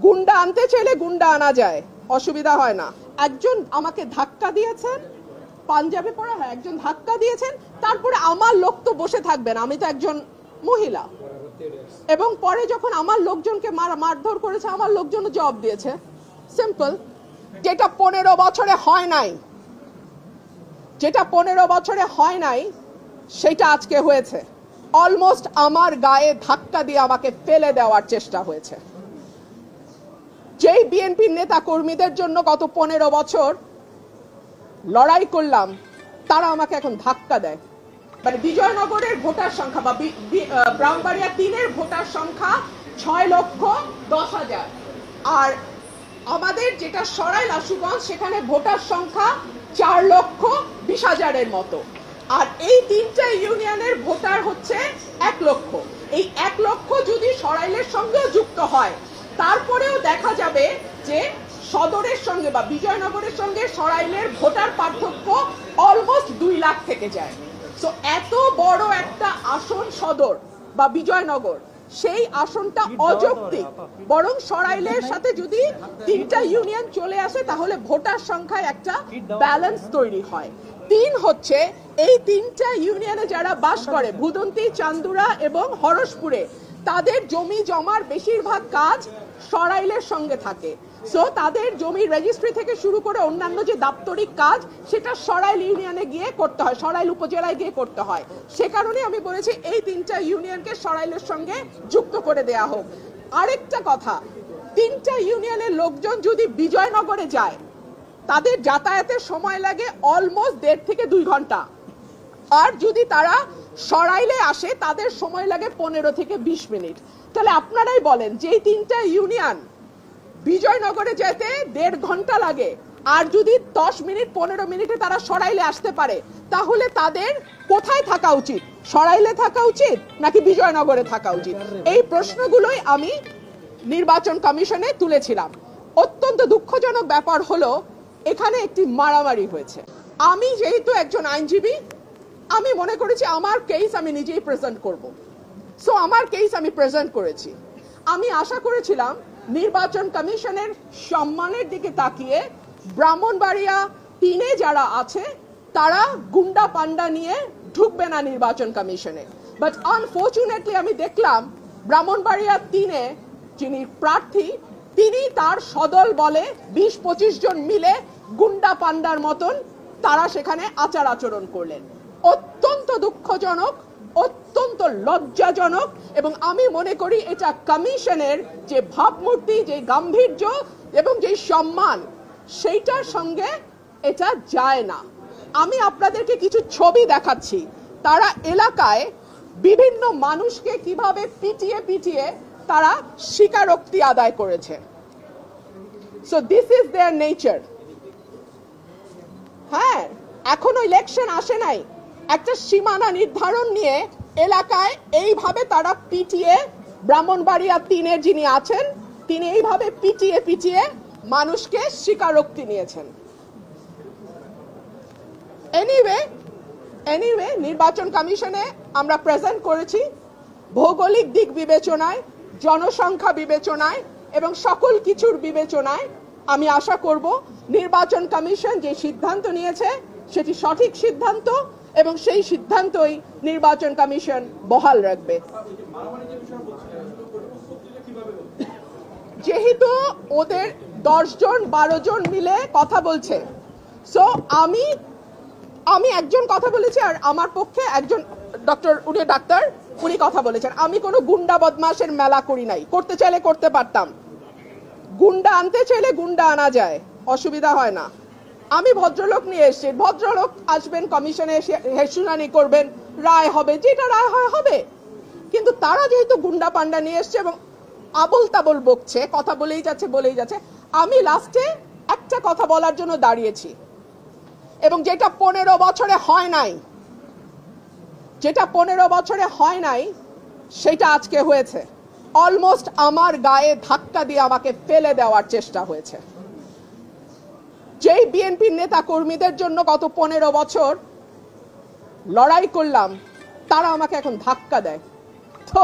গুন্ডা আনতে চাইলে গুন্ডা আনা যায়, অসুবিধা হয় না। একজন আমাকে ধাক্কা দিয়েছেন, পাঞ্জাবি পরা, হ্যাঁ একজন ধাক্কা দিয়েছেন, তারপরে আমার লোক তো বসে থাকবেন, আমি তো একজন মহিলা, এবং পরে যখন আমার লোকজনকে মারধর করেছে আমার লোকজন জবাব দিয়েছে। সিম্পল। যেটা 15 বছরে হয় নাই, যেটা 15 বছরে হয় নাই সেটা আজকে হয়েছে। অলমোস্ট আমার গায়ে ধাক্কা দিয়ে আমাকে ফেলে দেওয়ার চেষ্টা হয়েছে। যেই বিএনপির নেতা কর্মীদের জন্য গত 15 বছর লড়াই করলাম, তারা আমাকে এখন ধাক্কা দেয়। মানে বিজয়নগরের ভোটার সংখ্যা বা ব্রাহ্মণবাড়িয়া 3-এর ভোটার সংখ্যা 6,10,000, আর আমাদের যেটা সরাইল আশুগঞ্জ সেখানে ভোটার সংখ্যা 4,20,000-এর মতো, আর এই 3টা ইউনিয়নের ভোটার হচ্ছে 1 লক্ষ। এই 1 লক্ষ যদি সরাইলের সঙ্গেও যুক্ত হয়, তারপরেও দেখা যাবে যে সদরের সঙ্গে বা বিজয়নগরের সঙ্গে সরাইলের ভোটার পার্থক্য অলমোস্ট 2 লাখ থেকে যায়। সো এত বড় একটা আসন সদর বা বিজয়নগর, সেই আসনটা অযৌক্তিক। বরং সরাইলের সাথে যদি 3টা ইউনিয়ন চলে আসে তাহলে ভোটার সংখ্যায় একটা ব্যালেন্স তৈরি হয়। 3 হচ্ছে এই 3টা ইউনিয়নে যারা বাস করে, ভুদন্তি, চান্দুরা এবং হরসপুরে, তাদের জমি জমার বেশিরভাগ কাজ সরাইলের সঙ্গে থাকে। সো তাদের জমি রেজিস্ট্রি থেকে শুরু করে অন্যান্য যে দাপ্তরিক কাজ সেটা সরাইল ইউনিয়নে গিয়ে করতে হয়, সরাইল উপজেলায় গিয়ে করতে হয়। সে কারণে আমি বলেছি এই 3টা ইউনিয়নকে সরাইলের সঙ্গে যুক্ত করে দেয়া হোক। আরেকটা কথা, 3টা ইউনিয়নের লোকজন যদি বিজয়নগরে যায়, তাদের যাতায়াতের সময় লাগে অলমোস্ট 1.5 থেকে 2 ঘন্টা, আর যদি তারা সরাইলে আসে তাদের সময় লাগে 15 থেকে 20 মিনিট। তাহলে আপনারাই বলেন যে এই 3টা ইউনিয়ন বিজয়নগরে যেতে 1.5 ঘন্টা লাগে, আর যদি 10 মিনিট 15 মিনিটে তারা সরাইলে আসতে পারে, তাহলে তাদের কোথায় থাকা উচিত? সরাইলে থাকা উচিত নাকি বিজয়নগরে থাকা উচিত? এই প্রশ্নগুলোই আমি নির্বাচন কমিশনে তুলেছিলাম। অত্যন্ত দুঃখজনক ব্যাপার হলো এখানে একটি মারামারি হয়েছে। আমি যেহেতু একজন আইনজীবী, আমি মনে করেছি আমার কেস আমি নিজেই প্রেজেন্ট করব। সো আমার কেস আমি প্রেজেন্ট করেছি। আমি আশা করেছিলাম নির্বাচন কমিশনের সম্মানের দিকে তাকিয়ে ব্রাহ্মণবাড়িয়া 3-এ যারা আছে তারা গুন্ডা পান্ডা নিয়ে ঢুকবে না নির্বাচন কমিশনে। বাট আনফরচুনেটলি আমি দেখলাম ব্রাহ্মণবাড়িয়া 3-এ যিনি প্রার্থী, তিনি তার সদল বলে 20-25 জন মিলে গুন্ডা পান্ডার মতন তারা সেখানে আচার আচরণ করলেন। অত্যন্ত দুঃখজনক, অত্যন্ত লজ্জাজনক, এবং আমি মনে করি এটা কমিশনের যে ভাবমূর্তি, যে গাম্ভীর্য এবং যে সম্মান, সেইটার সঙ্গে এটা যায় না। আমি আপনাদেরকে কিছু ছবি দেখাচ্ছি। তারা এলাকায় বিভিন্ন মানুষকে কিভাবে পিটিয়ে পিটিয়ে তারা স্বীকারোক্তি আদায় করেছে। So this is there nature. হ্যাঁ, এখনো ইলেকশন আসে নাই, একটা সীমানা নির্ধারণ নিয়ে এলাকায় এইভাবে তারা পিটিয়ে, ব্রাহ্মণবাড়িয়া 3-এর যিনি আছেন তিনি এইভাবে পিটিয়ে পিটিয়ে মানুষকে স্বীকারোক্তি নিয়েছেন। এনিওয়ে নির্বাচন কমিশনে আমরা প্রেজেন্ট করেছি ভৌগোলিক দিক বিবেচনায়, জনসংখ্যা বিবেচনায় এবং সকল কিছুর বিবেচনায়। আমি আশা করব নির্বাচন কমিশন যে সিদ্ধান্ত নিয়েছে সেটি সঠিক সিদ্ধান্ত, এবং সেই সিদ্ধান্তই নির্বাচন কমিশন বহাল রাখবে। যেহেতু ওদের 10 জন 12 জন মিলে কথা বলছে, সো আমি একজন কথা বলেছি, আর আমার পক্ষে একজন ডাক্তার উনি কথা বলেছেন। আমি কোনো গুন্ডা বদমাশের মেলা করি নাই, করতে চাইলে করতে পারতাম। গুন্ডা আনতে চাইলে গুন্ডা আনা যায়, অসুবিধা হয় না। আমি ভদ্রলোক নিয়ে এসেছি, ভদ্রলোক আসবেন কমিশনে, শুনানি করবেন, রায় হবে, যেটা রায় হয় হবে। কিন্তু তারা যেহেতু গুন্ডা পান্ডা নিয়ে এসছে এবং আবল তাবল বকছে, কথা বলেই যাচ্ছে, আমি লাস্টে একটা কথা বলার জন্য দাঁড়িয়েছি, এবং যেটা 15 বছরে হয় নাই, সেটা আজকে হয়েছে। অলমোস্ট আমার গায়ে ধাক্কা দিয়ে আমাকে ফেলে দেওয়ার চেষ্টা হয়েছে। যেই বিএনপির নেতা কর্মীদের জন্য গত 15 বছর লড়াই করলাম, তারা আমাকে এখন ধাক্কা দেয়। তো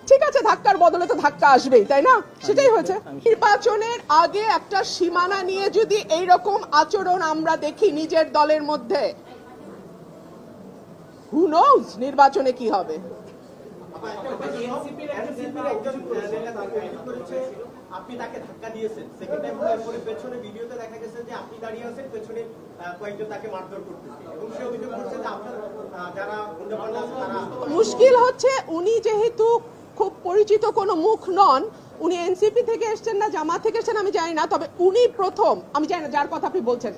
ঠিক আছে, ধাক্কার বদলে তো ধাক্কা আসবেই, তাই না? সেটাই হয়েছে। নির্বাচনের আগে একটা সীমানা নিয়ে যদি এইরকম আচরণ আমরা দেখি নিজের দলের মধ্যে, হু নোজ নির্বাচনে কি হবে। আপনি তাকে ধাক্কা দিয়েছেন, সেকেন্ড টাইম পরে পেছনে ভিডিওতে দেখা গেছে যে আপনি দাঁড়িয়ে আছেন, পেছনে কয়েকজন তাকে মারধর করতেছে এবং সে অভিযোগ করছে যে আপনার যারা গুন্ডাপান্ডা আছে তারা। মুশকিল হচ্ছে উনি যেহেতু খুব পরিচিত কোনো মুখ নন, উনি এনসিপি থেকে এসেছেন না জামাত থেকে এসেছেন আমি জানি না, তবে উনি প্রথম, আমি জানি না যার কথা আপনি বলছেন,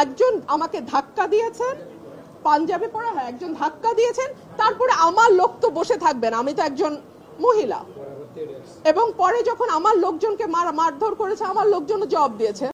একজন আমাকে ধাক্কা দিয়েছেন, পাঞ্জাবি পরা, হ্যাঁ একজন ধাক্কা দিয়েছেন, তারপরে আমার লোক তো বসে থাকবেন, আমি তো একজন মহিলা, এবং পরে যখন আমার লোকজনকে মারধর করেছে আমার লোকজন জবাব দিয়েছে।